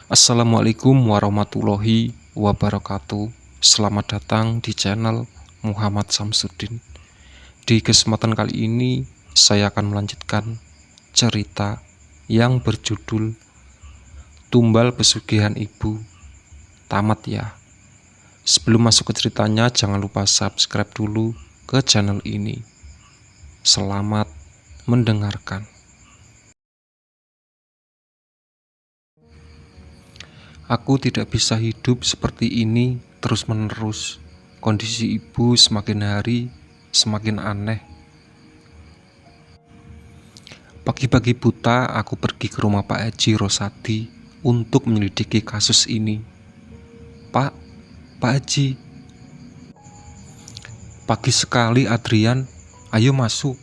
Assalamualaikum warahmatullahi wabarakatuh. Selamat datang di channel Muhammad Samsuddin. Di kesempatan kali ini saya akan melanjutkan cerita yang berjudul Tumbal Pesugihan Ibu. Tamat ya. Sebelum masuk ke ceritanya, jangan lupa subscribe dulu ke channel ini. Selamat mendengarkan. Aku tidak bisa hidup seperti ini terus-menerus. Kondisi ibu semakin hari semakin aneh. Pagi-pagi buta aku pergi ke rumah Pak Haji Rosadi untuk menyelidiki kasus ini. Pak Haji. Pagi sekali Adrian, ayo masuk.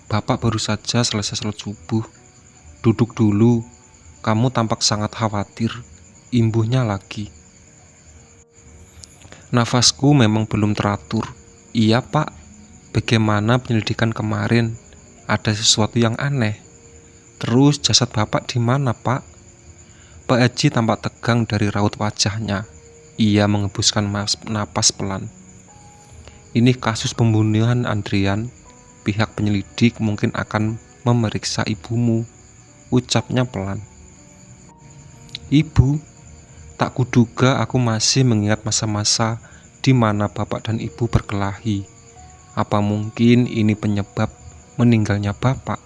Bapak baru saja selesai salat subuh. Duduk dulu, kamu tampak sangat khawatir. Imbuhnya lagi. Nafasku memang belum teratur. Iya Pak, bagaimana penyelidikan kemarin? Ada sesuatu yang aneh. Terus jasad Bapak di mana Pak? Pak Haji tampak tegang dari raut wajahnya. Ia mengembuskan napas pelan. Ini kasus pembunuhan Adrian. Pihak penyelidik mungkin akan memeriksa ibumu, ucapnya pelan. Ibu? Tak kuduga aku masih mengingat masa-masa di mana bapak dan ibu berkelahi. Apa mungkin ini penyebab meninggalnya bapak?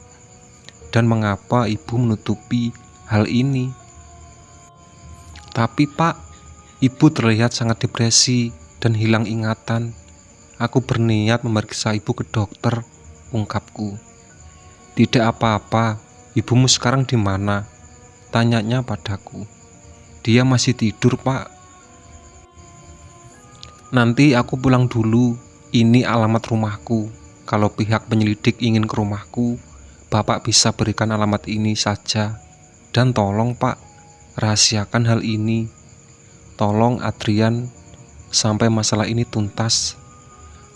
Dan mengapa ibu menutupi hal ini? Tapi Pak, ibu terlihat sangat depresi dan hilang ingatan. Aku berniat memeriksa ibu ke dokter, ungkapku. Tidak apa-apa, ibumu sekarang di mana? Tanyanya padaku. Dia masih tidur Pak. Nanti aku pulang dulu. Ini alamat rumahku. Kalau pihak penyelidik ingin ke rumahku, Bapak bisa berikan alamat ini saja. Dan tolong Pak, rahasiakan hal ini. Tolong Adrian sampai masalah ini tuntas.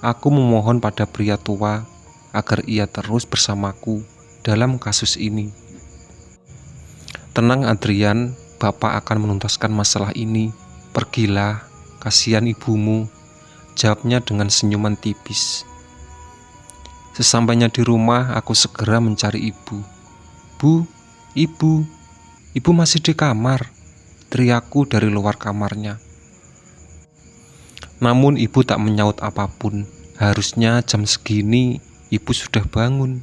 Aku memohon pada pria tua agar ia terus bersamaku dalam kasus ini. Tenang Adrian, Bapak akan menuntaskan masalah ini. Pergilah, kasihan ibumu, jawabnya dengan senyuman tipis. Sesampainya di rumah, aku segera mencari ibu. Bu, ibu masih di kamar, teriakku dari luar kamarnya. Namun ibu tak menyaut apapun. Harusnya jam segini ibu sudah bangun.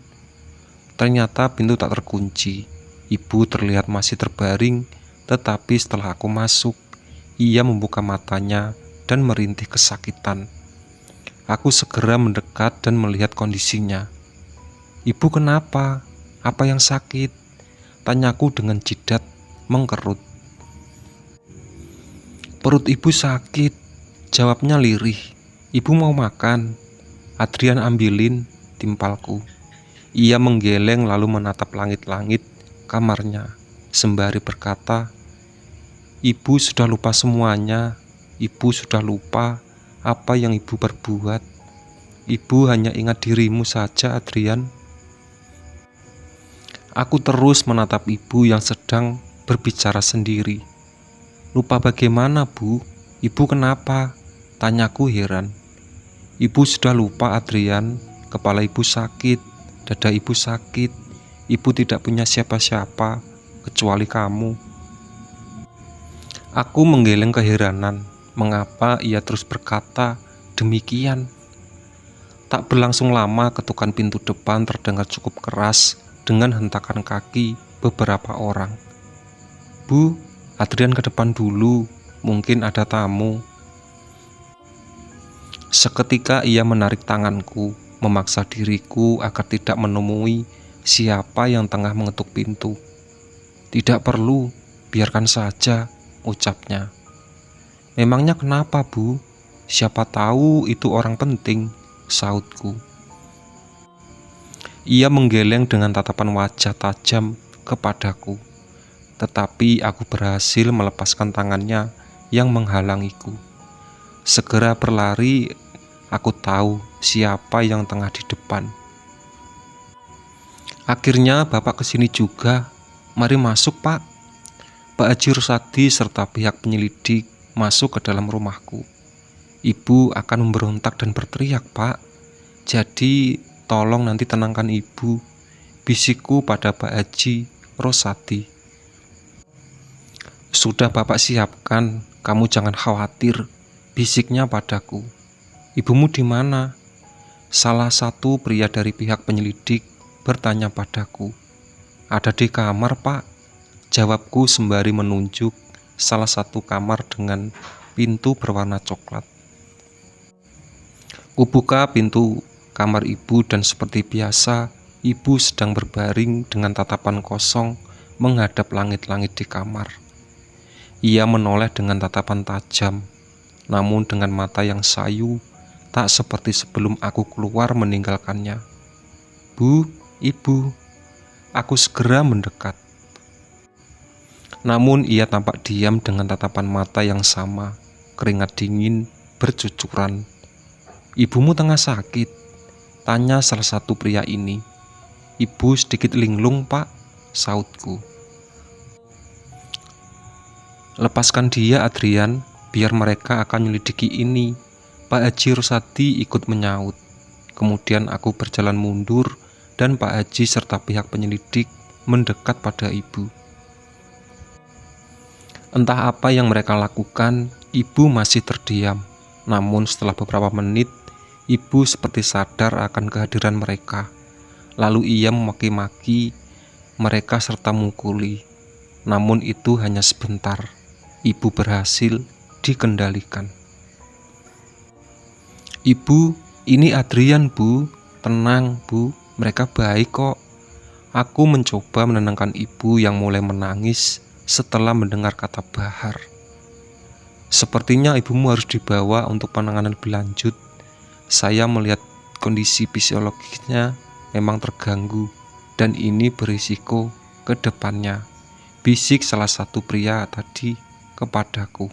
Ternyata pintu tak terkunci. Ibu terlihat masih terbaring. Tetapi setelah aku masuk, ia membuka matanya dan merintih kesakitan. Aku segera mendekat dan melihat kondisinya. Ibu kenapa? Apa yang sakit? Tanyaku dengan jidat mengkerut. Perut ibu sakit, jawabnya lirih. Ibu mau makan? Adrian ambilin, timpalku. Ia menggeleng lalu menatap langit-langit kamarnya sembari berkata, Ibu sudah lupa semuanya. Ibu sudah lupa apa yang ibu perbuat. Ibu hanya ingat dirimu saja, Adrian. Aku terus menatap ibu yang sedang berbicara sendiri. Lupa bagaimana, Bu? Ibu kenapa? Tanyaku heran. Ibu sudah lupa, Adrian. Kepala ibu sakit, dada ibu sakit. Ibu tidak punya siapa-siapa kecuali kamu. Aku menggeleng keheranan, mengapa ia terus berkata demikian. Tak berlangsung lama ketukan pintu depan terdengar cukup keras dengan hentakan kaki beberapa orang. Bu, Adrian ke depan dulu, mungkin ada tamu. Seketika ia menarik tanganku, memaksa diriku agar tidak menemui siapa yang tengah mengetuk pintu. Tidak perlu, biarkan saja, ucapnya. Memangnya kenapa, Bu? Siapa tahu itu orang penting, sautku. Ia menggeleng dengan tatapan wajah tajam kepadaku. Tetapi aku berhasil melepaskan tangannya yang menghalangiku. Segera berlari, aku tahu siapa yang tengah di depan. Akhirnya Bapak kesini juga. Mari masuk Pak. Pak Haji Rusadi serta pihak penyelidik masuk ke dalam rumahku. Ibu akan memberontak dan berteriak, Pak. Jadi tolong nanti tenangkan ibu, bisikku pada Pak Haji Rusadi. Sudah Bapak siapkan, kamu jangan khawatir, bisiknya padaku. Ibumu di mana? Salah satu pria dari pihak penyelidik bertanya padaku. Ada di kamar, Pak. Jawabku sembari menunjuk salah satu kamar dengan pintu berwarna coklat. Kubuka pintu kamar ibu dan seperti biasa, ibu sedang berbaring dengan tatapan kosong menghadap langit-langit di kamar. Ia menoleh dengan tatapan tajam, namun dengan mata yang sayu, tak seperti sebelum aku keluar meninggalkannya. Bu, ibu, aku segera mendekat. Namun ia tampak diam dengan tatapan mata yang sama, keringat dingin bercucuran. Ibumu tengah sakit, tanya salah satu pria ini. Ibu sedikit linglung, Pak, sautku. Lepaskan dia, Adrian, biar mereka akan menyelidiki ini. Pak Haji Rusadi ikut menyaut. Kemudian aku berjalan mundur dan Pak Haji serta pihak penyelidik mendekat pada ibu. Entah apa yang mereka lakukan, ibu masih terdiam. Namun setelah beberapa menit, ibu seperti sadar akan kehadiran mereka. Lalu ia memaki-maki mereka serta mukuli. Namun itu hanya sebentar. Ibu berhasil dikendalikan. Ibu, ini Adrian, Bu. Tenang, Bu. Mereka baik kok. Aku mencoba menenangkan ibu yang mulai menangis setelah mendengar kata Bahar. Sepertinya ibumu harus dibawa untuk penanganan lebih lanjut. Saya melihat kondisi fisiologisnya memang terganggu dan ini berisiko ke depannya, bisik salah satu pria tadi kepadaku.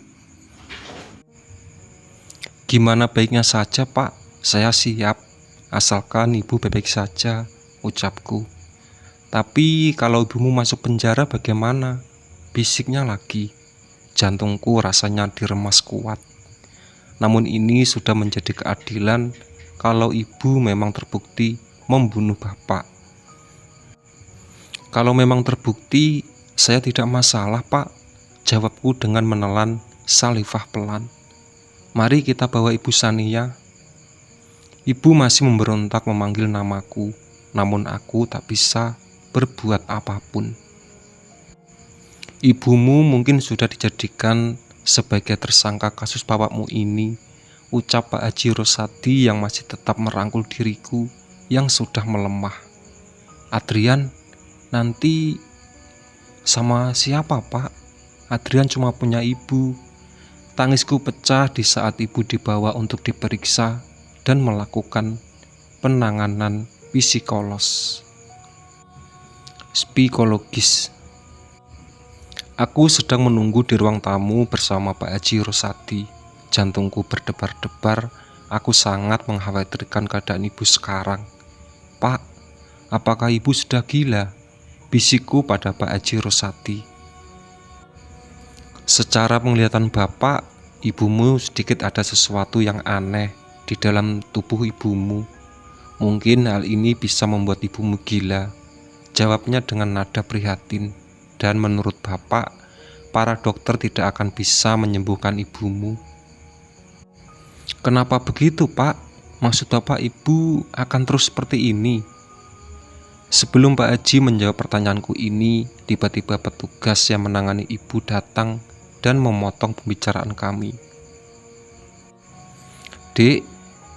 Gimana baiknya saja, Pak? Saya siap, asalkan ibu baik-baik saja, ucapku. Tapi kalau ibumu masuk penjara bagaimana? Bisiknya lagi. Jantungku rasanya diremas kuat. Namun ini sudah menjadi keadilan kalau ibu memang terbukti membunuh bapak. Kalau memang terbukti, saya tidak masalah, Pak, jawabku dengan menelan salivah pelan. Mari kita bawa Ibu Sania. Ibu masih memberontak memanggil namaku, namun aku tak bisa berbuat apapun. Ibumu mungkin sudah dijadikan sebagai tersangka kasus bapakmu ini, ucap Pak Haji Rusadi yang masih tetap merangkul diriku yang sudah melemah. Adrian, nanti sama siapa, Pak? Adrian cuma punya ibu. Tangisku pecah di saat ibu dibawa untuk diperiksa dan melakukan penanganan psikologis. Aku sedang menunggu di ruang tamu bersama Pak Haji Rusadi. Jantungku berdebar-debar. Aku sangat mengkhawatirkan keadaan ibu sekarang. Pak, apakah ibu sudah gila? Bisikku pada Pak Haji Rusadi. Secara penglihatan bapak, ibumu sedikit ada sesuatu yang aneh di dalam tubuh ibumu. Mungkin hal ini bisa membuat ibumu gila, jawabnya dengan nada prihatin. Dan menurut bapak, para dokter tidak akan bisa menyembuhkan ibumu. Kenapa begitu, Pak? Maksud bapak ibu akan terus seperti ini? Sebelum Pak Haji menjawab pertanyaanku ini, tiba-tiba petugas yang menangani ibu datang dan memotong pembicaraan kami. Dek,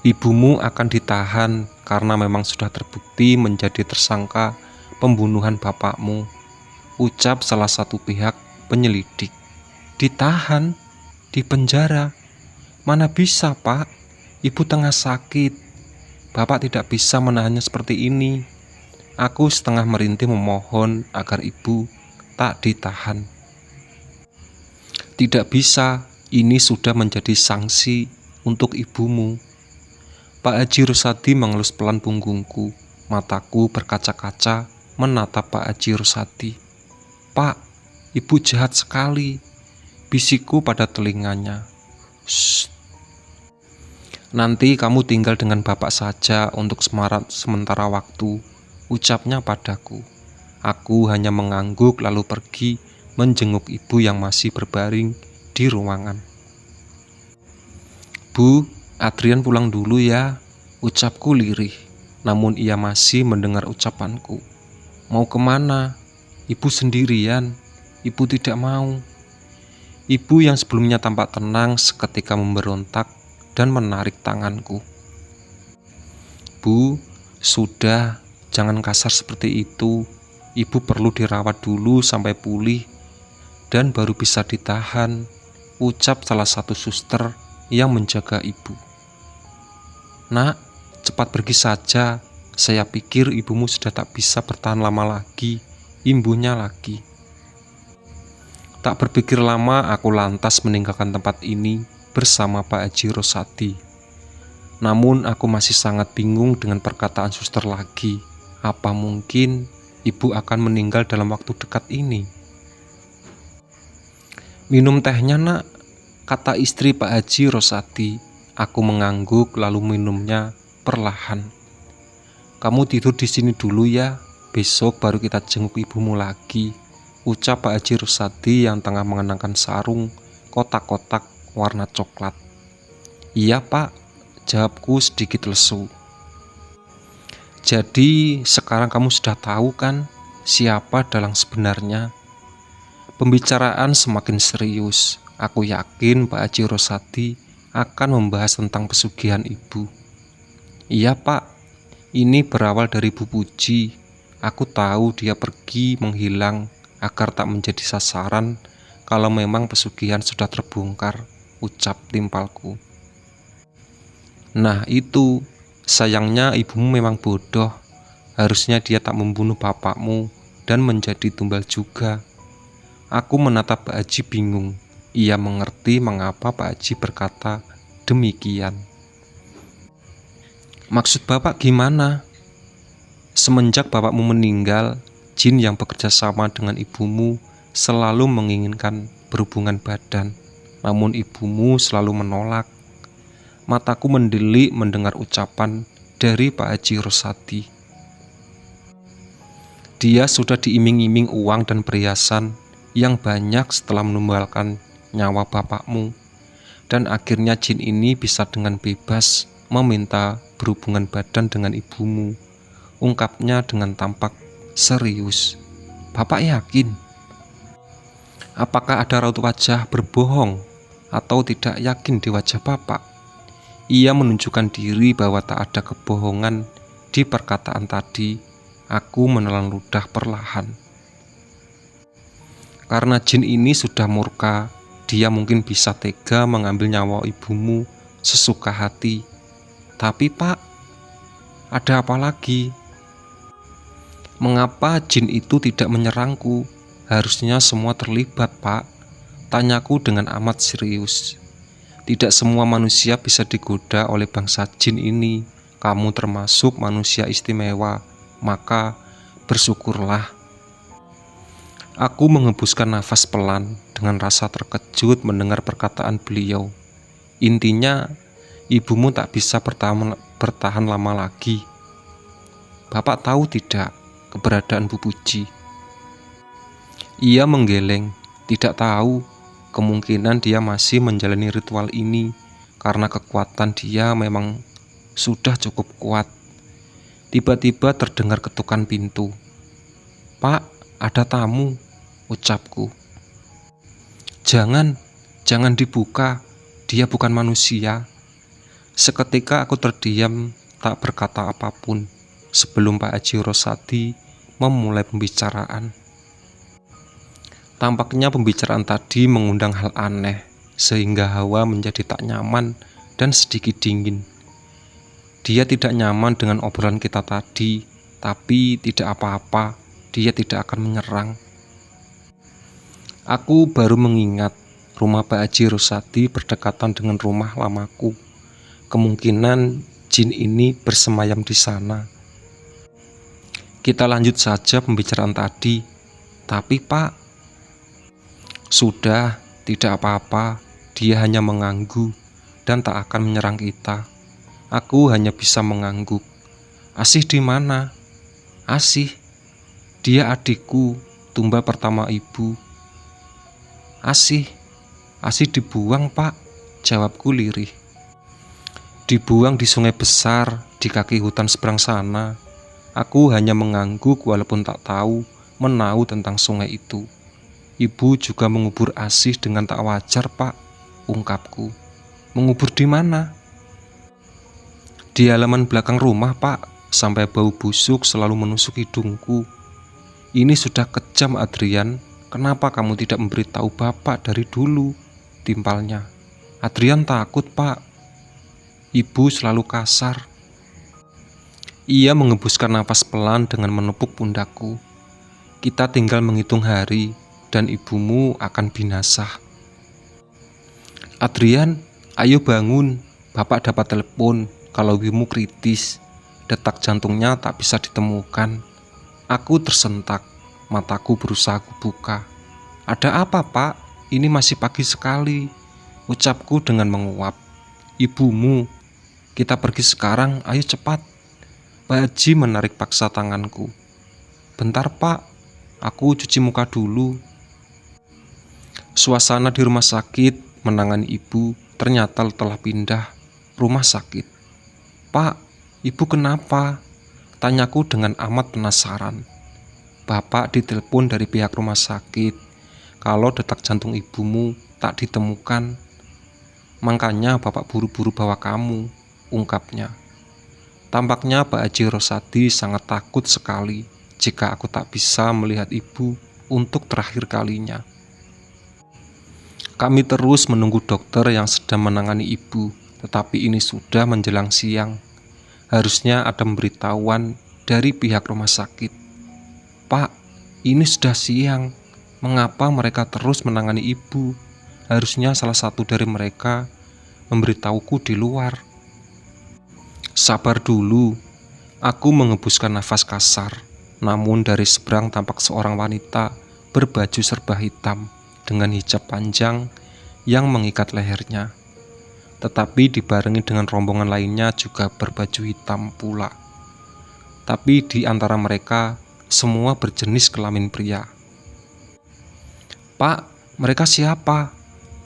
ibumu akan ditahan karena memang sudah terbukti menjadi tersangka pembunuhan bapakmu, ucap salah satu pihak penyelidik. Ditahan? Di penjara? Mana bisa, Pak? Ibu tengah sakit. Bapak tidak bisa menahannya seperti ini. Aku setengah merintih memohon agar ibu tak ditahan. Tidak bisa, ini sudah menjadi sanksi untuk ibumu. Pak Haji Rusadi mengelus pelan punggungku. Mataku berkaca-kaca menatap Pak Haji Rusadi. Pak, Ibu jahat sekali, bisikku pada telinganya. Shh, nanti kamu tinggal dengan bapak saja untuk sementara waktu, ucapnya padaku. Aku hanya mengangguk lalu pergi menjenguk ibu yang masih berbaring di ruangan. Bu, Adrian pulang dulu ya, ucapku lirih. Namun ia masih mendengar ucapanku. Mau kemana? Ibu sendirian. Ibu tidak mau. Ibu yang sebelumnya tampak tenang seketika memberontak dan menarik tanganku. Bu, sudah, jangan kasar seperti itu. Ibu perlu dirawat dulu sampai pulih dan baru bisa ditahan, ucap salah satu suster yang menjaga ibu. Nak, cepat pergi saja. Saya pikir ibumu sudah tak bisa bertahan lama lagi, imbuhnya lagi. Tak berpikir lama, aku lantas meninggalkan tempat ini bersama Pak Haji Rosadi. Namun aku masih sangat bingung dengan perkataan suster lagi. Apa mungkin ibu akan meninggal dalam waktu dekat ini? Minum tehnya nak, kata istri Pak Haji Rosadi. Aku mengangguk lalu minumnya perlahan. Kamu tidur di sini dulu ya, besok baru kita jenguk ibumu lagi, ucap Pak Haji Rosadi yang tengah mengenakan sarung kotak-kotak warna coklat. Iya pak, jawabku sedikit lesu. Jadi sekarang kamu sudah tahu kan siapa dalang sebenarnya? Pembicaraan semakin serius. Aku yakin Pak Haji Rosadi akan membahas tentang pesugihan ibu. Iya pak, ini berawal dari Bu Puji. Aku tahu dia pergi menghilang agar tak menjadi sasaran kalau memang pesugihan sudah terbongkar, ucap timpalku. Nah itu, sayangnya ibumu memang bodoh. Harusnya dia tak membunuh bapakmu dan menjadi tumbal juga. Aku menatap Pak Haji bingung. Ia mengerti mengapa Pak Haji berkata demikian. Maksud bapak gimana? Semenjak bapakmu meninggal, jin yang bekerja sama dengan ibumu selalu menginginkan berhubungan badan. Namun ibumu selalu menolak. Mataku mendelik mendengar ucapan dari Pak Haji Rosadi. Dia sudah diiming-iming uang dan perhiasan yang banyak setelah menumbalkan nyawa bapakmu, dan akhirnya jin ini bisa dengan bebas meminta berhubungan badan dengan ibumu, ungkapnya dengan tampak serius. Bapak yakin? Apakah ada raut wajah berbohong atau tidak yakin di wajah bapak? Ia menunjukkan diri bahwa tak ada kebohongan di perkataan tadi. Aku menelan ludah perlahan. Karena jin ini sudah murka, dia mungkin bisa tega mengambil nyawa ibumu sesuka hati. Tapi pak, ada apa lagi? Mengapa jin itu tidak menyerangku? Harusnya semua terlibat pak, tanyaku dengan amat serius. Tidak semua manusia bisa digoda oleh bangsa jin ini. Kamu termasuk manusia istimewa, maka bersyukurlah. Aku menghembuskan nafas pelan dengan rasa terkejut mendengar perkataan beliau. Intinya, ibumu tak bisa bertahan lama lagi. Bapak tahu tidak keberadaan Bu Puji? Ia menggeleng, tidak tahu. Kemungkinan dia masih menjalani ritual ini karena kekuatan dia memang sudah cukup kuat. Tiba-tiba terdengar ketukan pintu. Pak, ada tamu, ucapku. Jangan dibuka, dia bukan manusia. Seketika aku terdiam, tak berkata apapun sebelum Pak Haji Rosadi memulai pembicaraan. Tampaknya pembicaraan tadi mengundang hal aneh, sehingga hawa menjadi tak nyaman dan sedikit dingin. Dia tidak nyaman dengan obrolan kita tadi, tapi tidak apa-apa, dia tidak akan menyerang. Aku baru mengingat rumah Pak Haji Rosadi berdekatan dengan rumah lamaku. Kemungkinan jin ini bersemayam di sana. Kita lanjut saja pembicaraan tadi. Tapi Pak, Sudah, tidak apa-apa. Dia hanya mengangguk dan tak akan menyerang kita. Aku hanya bisa mengangguk. Asih di mana? Asih. Dia adikku, tumbal pertama ibu. Asih. Asih dibuang, Pak, jawabku lirih. Dibuang di sungai besar, di kaki hutan seberang sana. Aku hanya mengangguk walaupun tak tahu menahu tentang sungai itu. Ibu juga mengubur Asih dengan tak wajar, Pak, ungkapku. Mengubur di mana? Di halaman belakang rumah, Pak, sampai bau busuk selalu menusuk hidungku. Ini sudah kejam, Adrian. Kenapa kamu tidak memberitahu Bapak dari dulu? Timpalnya. Adrian takut, Pak. Ibu selalu kasar. Ia mengembuskan nafas pelan dengan menepuk pundakku. Kita tinggal menghitung hari dan ibumu akan binasa. Adrian, ayo bangun. Bapak dapat telepon kalau ibumu kritis. Detak jantungnya tak bisa ditemukan. Aku tersentak. Mataku berusaha kubuka. Ada apa, Pak? Ini masih pagi sekali, ucapku dengan menguap. Ibumu. Kita pergi sekarang, ayo cepat. Pak Haji menarik paksa tanganku. Bentar, Pak. Aku cuci muka dulu. Suasana di rumah sakit menangani ibu ternyata telah pindah rumah sakit. Pak, ibu kenapa? Tanyaku dengan amat penasaran. Bapak ditelepon dari pihak rumah sakit kalau detak jantung ibumu tak ditemukan. Makanya Bapak buru-buru bawa kamu, ungkapnya. Tampaknya Pak Haji Rosadi sangat takut sekali jika aku tak bisa melihat ibu untuk terakhir kalinya. Kami terus menunggu dokter yang sedang menangani ibu, tetapi ini sudah menjelang siang. Harusnya ada pemberitahuan dari pihak rumah sakit. Pak, ini sudah siang. Mengapa mereka terus menangani ibu? Harusnya salah satu dari mereka memberitahuku di luar. Sabar dulu. Aku menghembuskan nafas kasar. Namun dari seberang tampak seorang wanita berbaju serba hitam dengan hijab panjang yang mengikat lehernya. Tetapi dibarengi dengan rombongan lainnya juga berbaju hitam pula. Tapi di antara mereka semua berjenis kelamin pria. Pak, mereka siapa?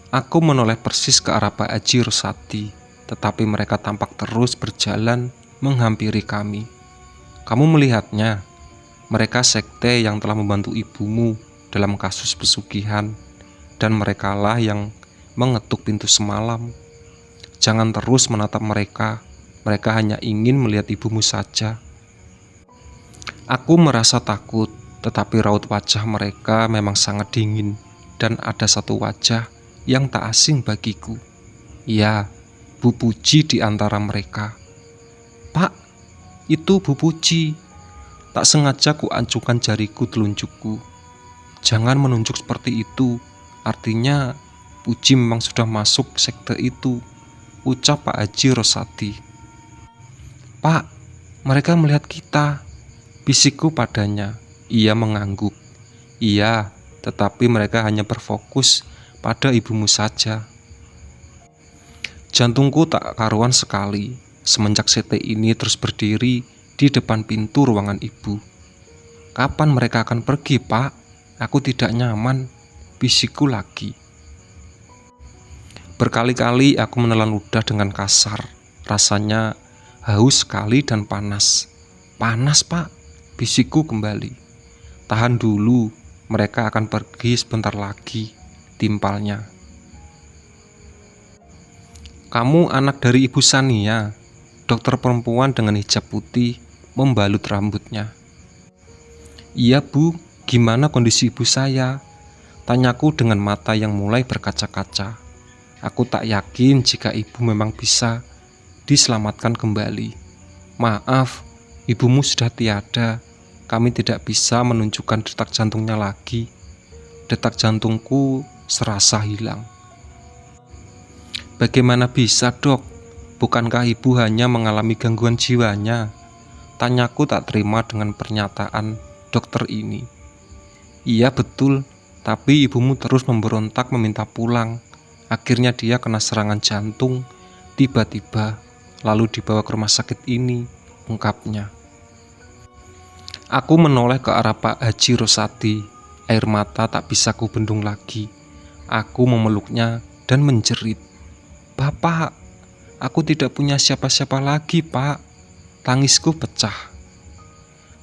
Aku menoleh persis ke arah Pak Haji Rosadi, tetapi mereka tampak terus berjalan menghampiri kami. Kamu melihatnya? Mereka sekte yang telah membantu ibumu dalam kasus pesugihan, dan merekalah yang mengetuk pintu semalam. Jangan terus menatap mereka. Mereka hanya ingin melihat ibumu saja. Aku merasa takut, tetapi raut wajah mereka memang sangat dingin, dan ada satu wajah yang tak asing bagiku. Ya, Bu Puji di antara mereka. Pak, itu Bu Puji. Tak sengaja kuancungkan jariku telunjukku. Jangan menunjuk seperti itu. Artinya Puji memang sudah masuk sekte itu, ucap Pak Haji Rosadi. Pak, mereka melihat kita, bisikku padanya. Ia mengangguk. Iya, tetapi mereka hanya berfokus pada ibumu saja. Jantungku tak karuan sekali semenjak sekte ini terus berdiri di depan pintu ruangan ibu. Kapan mereka akan pergi, Pak? Aku tidak nyaman, bisikku lagi. Berkali-kali aku menelan ludah dengan kasar. Rasanya haus sekali dan panas. Panas, Pak, bisikku kembali. Tahan dulu, mereka akan pergi sebentar lagi, timpalnya. Kamu anak dari Ibu Sania, dokter perempuan dengan hijab putih membalut rambutnya. Iya, Bu, gimana kondisi ibu saya? Tanyaku dengan mata yang mulai berkaca-kaca. Aku tak yakin jika ibu memang bisa diselamatkan kembali. Maaf, ibumu sudah tiada. Kami tidak bisa menunjukkan detak jantungnya lagi. Detak jantungku serasa hilang. Bagaimana bisa, Dok? Bukankah ibu hanya mengalami gangguan jiwanya? Tanyaku tak terima dengan pernyataan dokter ini. Iya betul, Tapi ibumu terus memberontak meminta pulang. Akhirnya dia kena serangan jantung tiba-tiba, lalu dibawa ke rumah sakit ini, ungkapnya. Aku menoleh ke arah Pak Haji Rosadi. Air mata tak bisa kubendung lagi. Aku memeluknya dan menjerit, "Bapak, aku tidak punya siapa-siapa lagi, Pak." Tangisku pecah.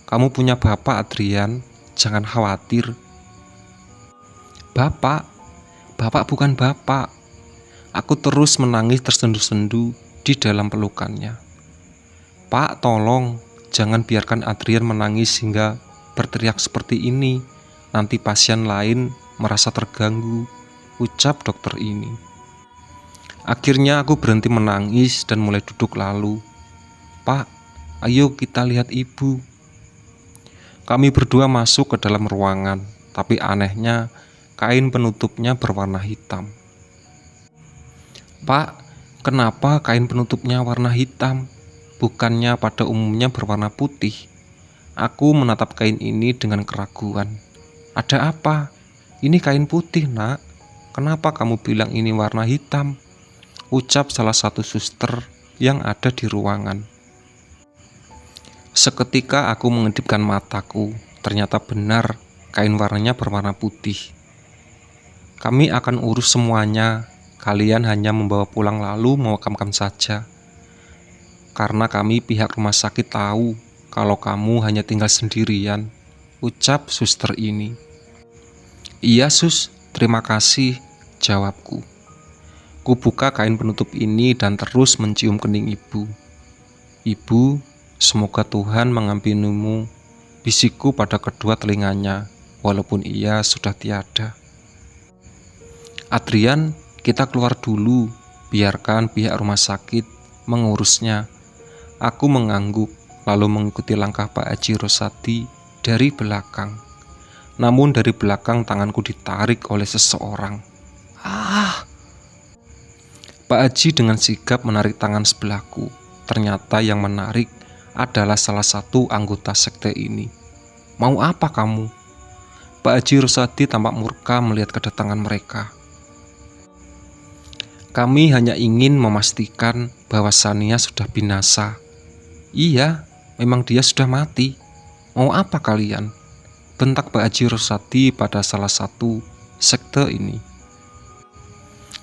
"Kamu punya bapak, Adrian. Jangan khawatir." "Bapak, bapak bukan bapak." Aku terus menangis tersendu-sendu di dalam pelukannya. "Pak, tolong, jangan biarkan Adrian menangis hingga berteriak seperti ini. Nanti pasien lain merasa terganggu," ucap dokter ini. Akhirnya aku berhenti menangis dan mulai duduk lalu. "Pak, ayo kita lihat ibu." Kami berdua masuk ke dalam ruangan, tapi anehnya kain penutupnya berwarna hitam. "Pak, kenapa kain penutupnya warna hitam? Bukannya pada umumnya berwarna putih?" Aku menatap kain ini dengan keraguan. "Ada apa? Ini kain putih, Nak. Kenapa kamu bilang ini warna hitam?" ucap salah satu suster yang ada di ruangan. Seketika aku mengedipkan mataku. Ternyata benar, kain warnanya berwarna putih. "Kami akan urus semuanya. Kalian hanya membawa pulang lalu memakamkan saja. Karena kami pihak rumah sakit tahu kalau kamu hanya tinggal sendirian," ucap suster ini. "Iya, Sus, terima kasih," jawabku. Ku buka kain penutup ini dan terus mencium kening ibu. "Ibu, semoga Tuhan mengampunimu," bisikku pada kedua telinganya, walaupun ia sudah tiada. "Adrian, kita keluar dulu, biarkan pihak rumah sakit mengurusnya." Aku mengangguk, lalu mengikuti langkah Pak Haji Rosadi dari belakang. Namun dari belakang tanganku ditarik oleh seseorang. "Ah!" Pak Haji dengan sigap menarik tangan sebelahku. Ternyata yang menarik adalah salah satu anggota sekte ini. "Mau apa kamu?" Pak Haji Rosadi tampak murka melihat kedatangan mereka. "Kami hanya ingin memastikan bahwa Sania sudah binasa." "Iya, memang dia sudah mati. Mau apa kalian?" bentak Pak Haji Rosadi pada salah satu sekte ini.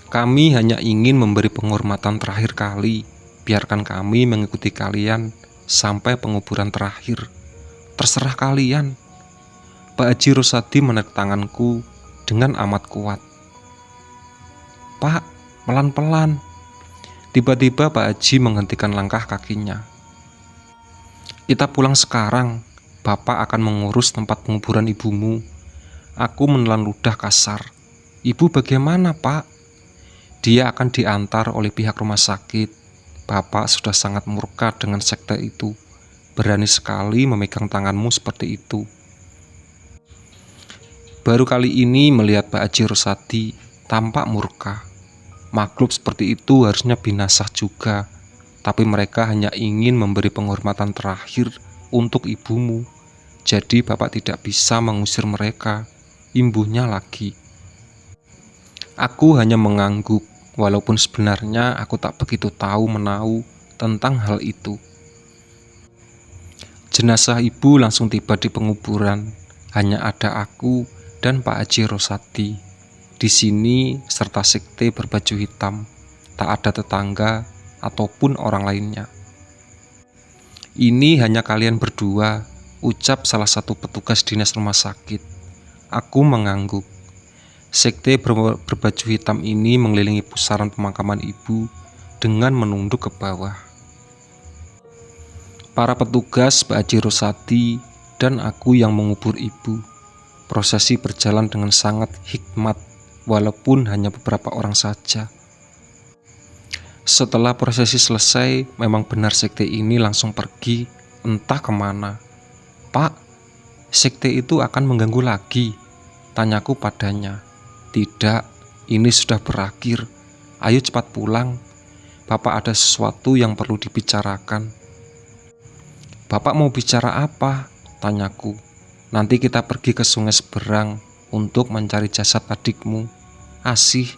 "Kami hanya ingin memberi penghormatan terakhir kali. Biarkan kami mengikuti kalian sampai penguburan terakhir. Terserah kalian." Pak Haji Rosadi menarik tanganku dengan amat kuat. "Pak, pelan-pelan." Tiba-tiba Pak Haji menghentikan langkah kakinya. "Kita pulang sekarang. Bapak akan mengurus tempat penguburan ibumu." Aku menelan ludah kasar. "Ibu bagaimana, Pak?" "Dia akan diantar oleh pihak rumah sakit. Bapak sudah sangat murka dengan sekte itu. Berani sekali memegang tanganmu seperti itu." Baru kali ini melihat Pak Haji Rosadi tampak murka. Makhluk seperti itu harusnya binasa juga. Tapi mereka hanya ingin memberi penghormatan terakhir untuk ibumu. Jadi bapak tidak bisa mengusir mereka, imbuhnya lagi. Aku hanya mengangguk, walaupun sebenarnya aku tak begitu tahu menahu tentang hal itu. Jenazah ibu langsung tiba di penguburan. Hanya ada aku dan Pak Haji Rosadi di sini serta sekte berbaju hitam. Tak ada tetangga ataupun orang lainnya. "Ini hanya kalian berdua," ucap salah satu petugas dinas rumah sakit. Aku mengangguk. Sekte berbaju hitam ini mengelilingi pusaran pemakaman ibu dengan menunduk ke bawah. Para petugas, Pak Haji Rosadi, dan aku yang mengubur ibu. Prosesi berjalan dengan sangat hikmat, walaupun hanya beberapa orang saja. Setelah prosesi selesai, memang benar sekte ini langsung pergi entah kemana. "Pak, sekte itu akan mengganggu lagi?" tanyaku padanya. "Tidak, ini sudah berakhir. Ayo cepat pulang. Bapak ada sesuatu yang perlu dibicarakan." "Bapak mau bicara apa?" tanyaku. "Nanti kita pergi ke sungai seberang. untuk mencari jasad adikmu, Asih,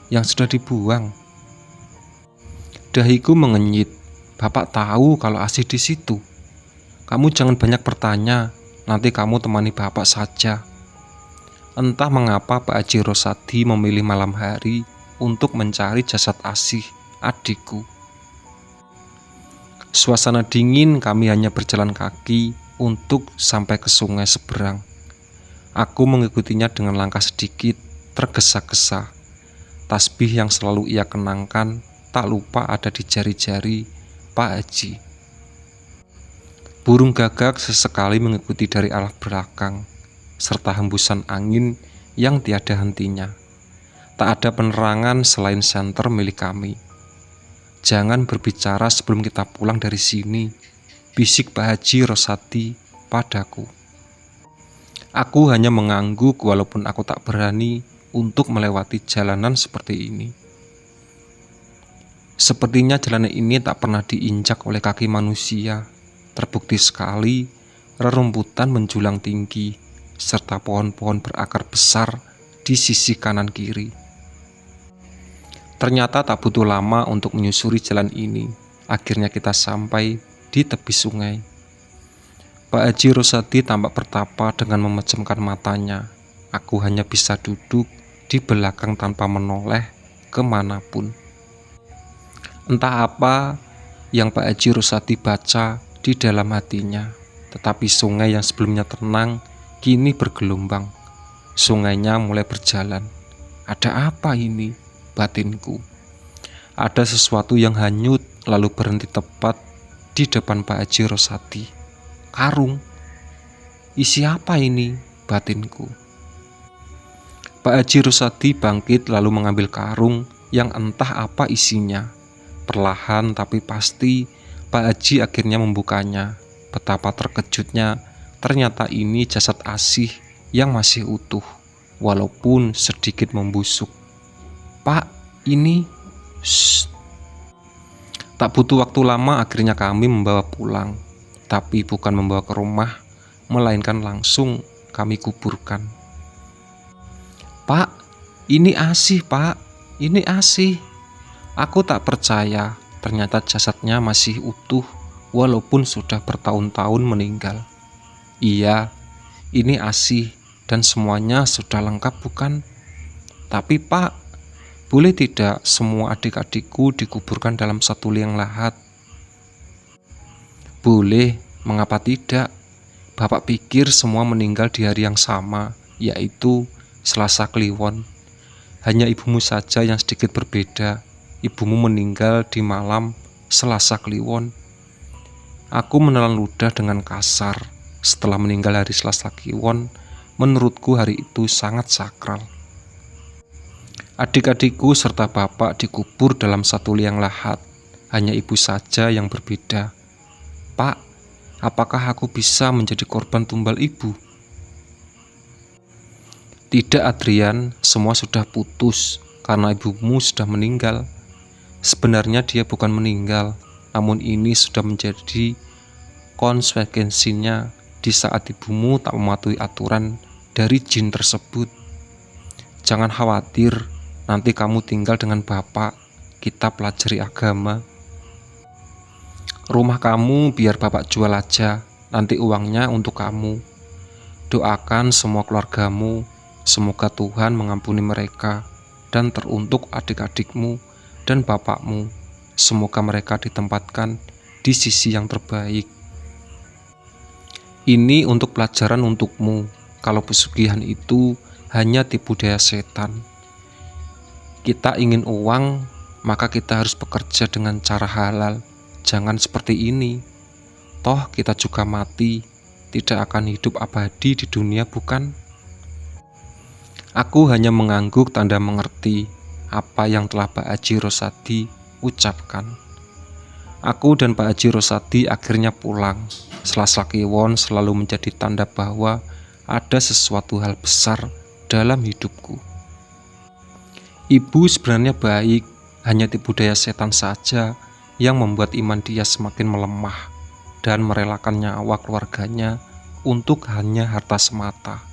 yang sudah dibuang. Dahiku mengenyit. Bapak tahu kalau Asih di situ. Kamu jangan banyak bertanya, nanti kamu temani bapak saja. Entah mengapa Pak Haji Rosadi memilih malam hari untuk mencari jasad Asih, adikku. Suasana dingin, kami hanya berjalan kaki untuk sampai ke sungai seberang. Aku mengikutinya dengan langkah sedikit tergesa-gesa. Tasbih yang selalu ia kenangkan tak lupa ada di jari-jari Pak Haji. Burung gagak sesekali mengikuti dari arah belakang, serta hembusan angin yang tiada hentinya. Tak ada penerangan selain senter milik kami. Jangan berbicara sebelum kita pulang dari sini, bisik Pak Haji Rosadi padaku. Aku hanya mengangguk walaupun aku tak berani untuk melewati jalanan seperti ini. Sepertinya jalanan ini tak pernah diinjak oleh kaki manusia. Terbukti sekali rerumputan menjulang tinggi serta pohon-pohon berakar besar di sisi kanan kiri. Ternyata tak butuh lama untuk menyusuri jalan ini. Akhirnya kita sampai di tepi sungai. Pak Haji Rosadi tampak bertapa dengan memejamkan matanya. Aku hanya bisa duduk di belakang tanpa menoleh kemanapun. Entah apa yang Pak Haji Rosadi baca di dalam hatinya, tetapi sungai yang sebelumnya tenang kini bergelombang. Sungainya mulai berjalan. Ada apa ini? Batinku. Ada sesuatu yang hanyut lalu berhenti tepat di depan Pak Haji Rosadi. Karung. Isi apa ini? Batinku. Pak Haji Rosadi bangkit lalu mengambil karung yang entah apa isinya. Perlahan tapi pasti Pak Haji akhirnya membukanya. Betapa terkejutnya, ternyata ini jasad Asih yang masih utuh, walaupun sedikit membusuk. Pak, ini... Shh. Tak butuh waktu lama akhirnya kami membawa pulang. Tapi bukan membawa ke rumah, melainkan langsung kami kuburkan. Pak, ini Asih, Pak. Ini Asih. Aku tak percaya, ternyata jasadnya masih utuh walaupun sudah bertahun-tahun meninggal. Iya, ini Asih dan semuanya sudah lengkap bukan? Tapi Pak, boleh tidak semua adik-adikku dikuburkan dalam satu liang lahat? Boleh, mengapa tidak? Bapak pikir semua meninggal di hari yang sama, yaitu Selasa Kliwon. Hanya ibumu saja yang sedikit berbeda. Ibumu meninggal di malam Selasa Kliwon. Aku menelan ludah dengan kasar. Setelah meninggal hari Selasa Kliwon, menurutku hari itu sangat sakral. Adik-adikku serta bapak dikubur dalam satu liang lahat. Hanya ibu saja yang berbeda. Pak, apakah aku bisa menjadi korban tumbal ibu? Tidak, Adrian, semua sudah putus karena ibumu sudah meninggal. Sebenarnya dia bukan meninggal, namun ini sudah menjadi konsekuensinya di saat ibumu tak mematuhi aturan dari jin tersebut. Jangan khawatir, nanti kamu tinggal dengan bapak, kita pelajari agama. Rumah kamu biar bapak jual aja, nanti uangnya untuk kamu. Doakan semua keluargamu, semoga Tuhan mengampuni mereka, dan teruntuk adik-adikmu dan bapakmu, semoga mereka ditempatkan di sisi yang terbaik. Ini untuk pelajaran untukmu, kalau pesugihan itu hanya tipu daya setan. Kita ingin uang, maka kita harus bekerja dengan cara halal. Jangan seperti ini. Toh kita juga mati, tidak akan hidup abadi di dunia, bukan? Aku hanya mengangguk tanda mengerti apa yang telah Pak Haji Rosadi ucapkan. Aku dan Pak Haji Rosadi akhirnya pulang. Selasa Kliwon selalu menjadi tanda bahwa ada sesuatu hal besar dalam hidupku. Ibu sebenarnya baik, hanya tipu daya setan saja yang membuat iman dia semakin melemah dan merelakan nyawa keluarganya untuk hanya harta semata.